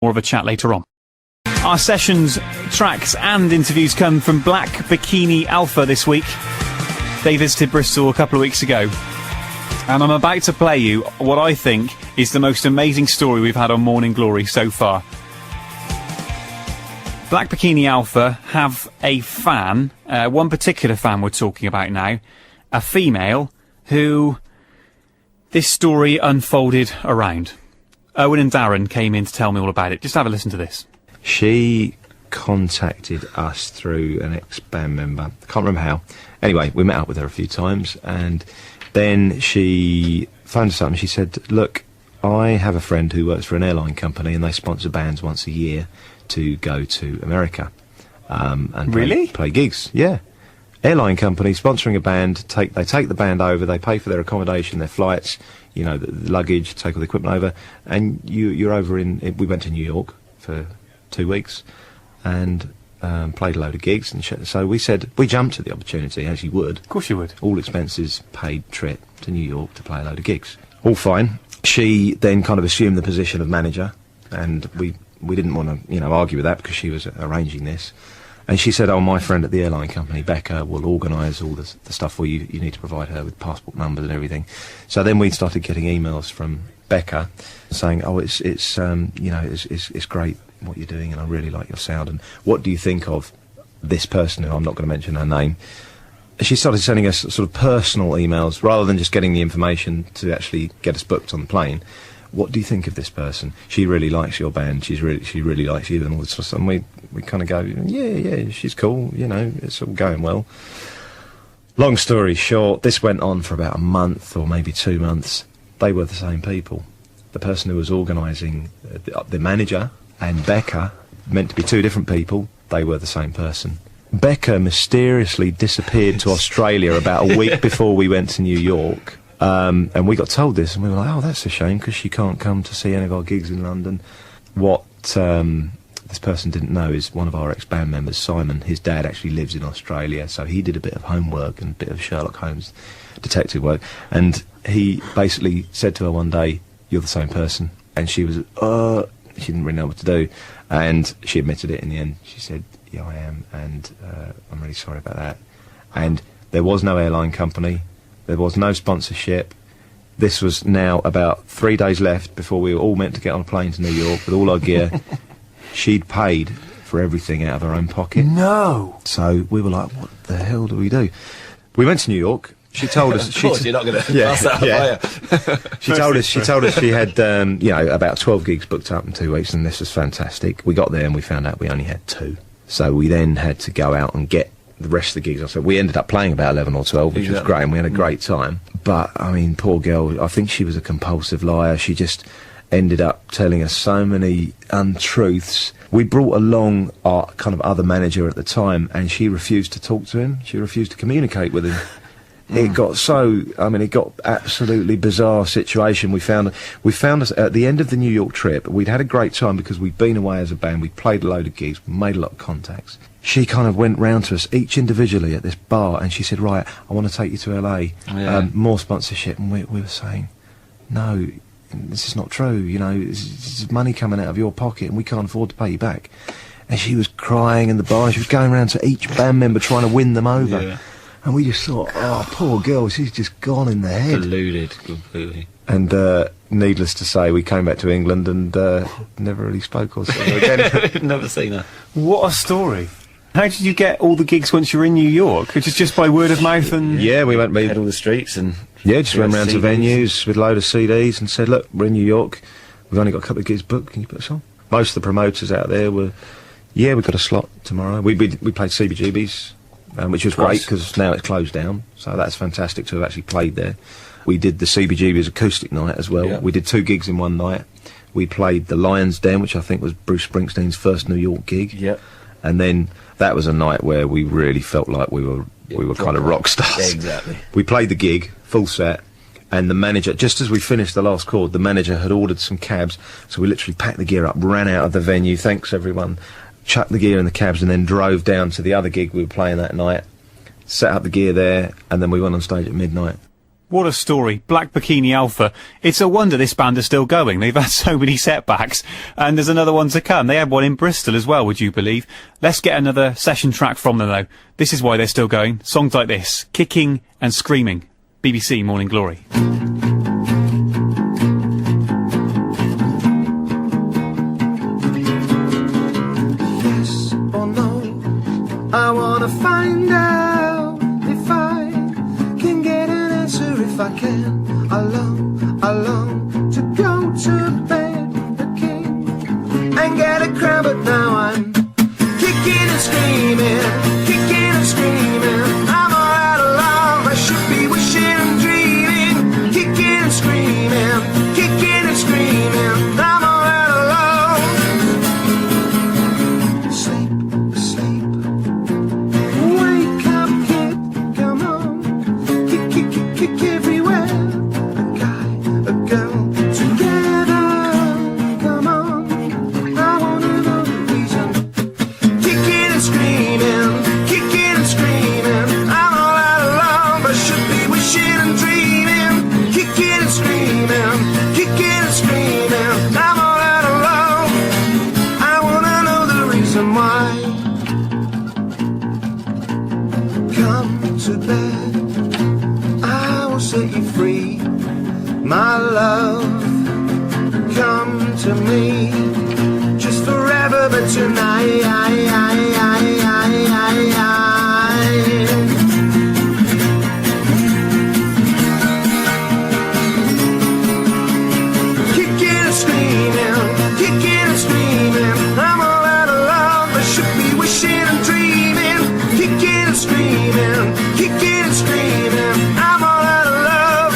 More of a chat later on. Our sessions, tracks and interviews come from Black Bikini Alpha this week. They visited Bristol a couple of weeks ago. And I'm about to play you what I think is the most amazing story we've had on Morning Glory so far. Black Bikini Alpha have a fan, one particular fan we're talking about now, a female who this story unfolded around. Owen and Darren came in to tell me all about it. Just have a listen to this. She contacted us through an ex-band member. I can't remember how. Anyway, we met up with her a few times, and then she phoned us up and she said, look, I have a friend who works for an airline company and they sponsor bands once a year to go to America and play gigs. Yeah. Airline company sponsoring a band, they take the band over, they pay for their accommodation, their flights, you know, the luggage, take all the equipment over, and you're over we went to New York for 2 weeks and played a load of gigs, and so we said, we jumped at the opportunity, as you would. Of course you would. All expenses paid trip to New York to play a load of gigs. All fine. She then kind of assumed the position of manager, and we didn't want to, you know, argue with that because she was arranging this. And she said, oh, my friend at the airline company, Becca, will organise all the stuff for you. You need to provide her with passport numbers and everything. So then we started getting emails from Becca saying, oh, it's you know, it's great what you're doing and I really like your sound. And what do you think of this person, who I'm not going to mention her name? She started sending us sort of personal emails rather than just getting the information to actually get us booked on the plane. What do you think of this person? She really likes your band. She really likes you and all this sort of stuff. And we kind of go, yeah, she's cool. You know, it's all going well. Long story short, this went on for about a month or maybe 2 months. They were the same people. The person who was organising, the manager, and Becca, meant to be two different people. They were the same person. Becca mysteriously disappeared to Australia about a week before we went to New York. And we got told this, and we were like, oh, that's a shame, because she can't come to see any of our gigs in London. What this person didn't know is one of our ex-band members, Simon, his dad actually lives in Australia, so he did a bit of homework and a bit of Sherlock Holmes detective work, and he basically said to her one day, you're the same person. And she was, she didn't really know what to do, and she admitted it in the end. She said, yeah, I am, and I'm really sorry about that. And there was no airline company. There was no sponsorship. This was now about 3 days left before we were all meant to get on a plane to New York with all our gear. She'd paid for everything out of her own pocket. No! So we were like, what the hell do we do? We went to New York. She told us... Of course, you're not going to pass that up, She told us she had, you know, about 12 gigs booked up in 2 weeks, and this was fantastic. We got there and we found out we only had 2. So we then had to go out and get the rest of the gigs. So we ended up playing about 11 or 12, which was great, and we had a great time. But, I mean, poor girl, I think she was a compulsive liar. She just ended up telling us so many untruths. We brought along our kind of other manager at the time, and she refused to talk to him. She refused to communicate with him. It got so, I mean, it got absolutely bizarre situation. We found us at the end of the New York trip. We'd had a great time because we'd been away as a band. We'd played a load of gigs, made a lot of contacts. She kind of went round to us, each individually at this bar, and she said, right, I want to take you to LA, more sponsorship. And we were saying, no, this is not true, you know, this is money coming out of your pocket and we can't afford to pay you back. And she was crying in the bar, and she was going around to each band member trying to win them over. Yeah. And we just thought, oh, poor girl, she's just gone in the head. Deluded completely. And needless to say, we came back to England and never really spoke or saw her again. Never seen her. What a story. How did you get all the gigs once you were in New York? It was just by word of mouth and... Yeah, we went... Had all the streets and... Yeah, just went round to venues with a load of CDs and said, look, we're in New York, we've only got a couple of gigs booked, can you put us on? Most of the promoters out there were, yeah, we've got a slot tomorrow. We played CBGB's, which was great because now it's closed down, so that's fantastic to have actually played there. We did the CBGB's acoustic night as well. Yeah. We did 2 gigs in one night. We played the Lions Den, which I think was Bruce Springsteen's first New York gig. Yeah. And then that was a night where we really felt like we were kind of rock stars. Yeah, exactly. We played the gig, full set, and the manager, just as we finished the last chord, the manager had ordered some cabs, so we literally packed the gear up, ran out of the venue, thanks everyone, chucked the gear in the cabs, and then drove down to the other gig we were playing that night, set up the gear there, and then we went on stage at midnight. What a story. Black Bikini Alpha. It's a wonder this band are still going. They've had so many setbacks, and there's another one to come. They had one in Bristol as well, would you believe? Let's get another session track from them, though. This is why they're still going. Songs like this. Kicking and Screaming. BBC Morning Glory. Yes or no, I wanna find out if I can get an answer. If I can, I long to go to bed again and get a crown, but now I'm kicking and screaming, kicking and screaming. I'm all out of love, I should be wishing and dreaming, kicking and screaming, kicking and screaming. I'm all out of love. Sleep, sleep, wake up, kid, come on, kick, kick, kick, kick everywhere. A guy, a girl, together, come on. I wanna know the reason. Kicking and screaming, kicking and screaming. I'm all out of love, I should be wishing and dreaming, kicking and screaming, kicking and screaming. I'm all out of love. I wanna know the reason why. Come to bed, I will set you free, my love. Come to me, just forever, but tonight. Kicking and screaming, kicking and screaming. I'm all out of love, I should be wishing and dreaming, kicking and screaming, kicking and screaming. I'm all out of love.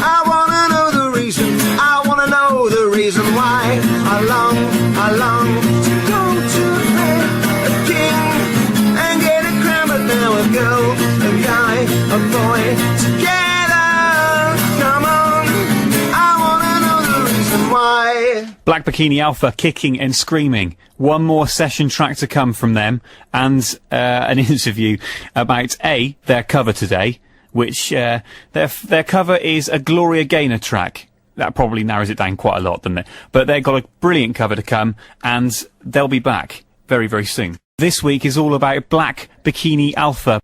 I wanna know the reason, I wanna know the reason why. I long to go to bed, a king, and get a crown, but now a girl, a guy, a boy, together. Come on, I wanna know the reason why. Black Bikini Alpha, Kicking and Screaming. One more session track to come from them, and an interview about their cover today, which their cover is a Gloria Gaynor track. That probably narrows it down quite a lot, doesn't it? But they've got a brilliant cover to come, and they'll be back very, very soon. This week is all about Black Bikini Alpha.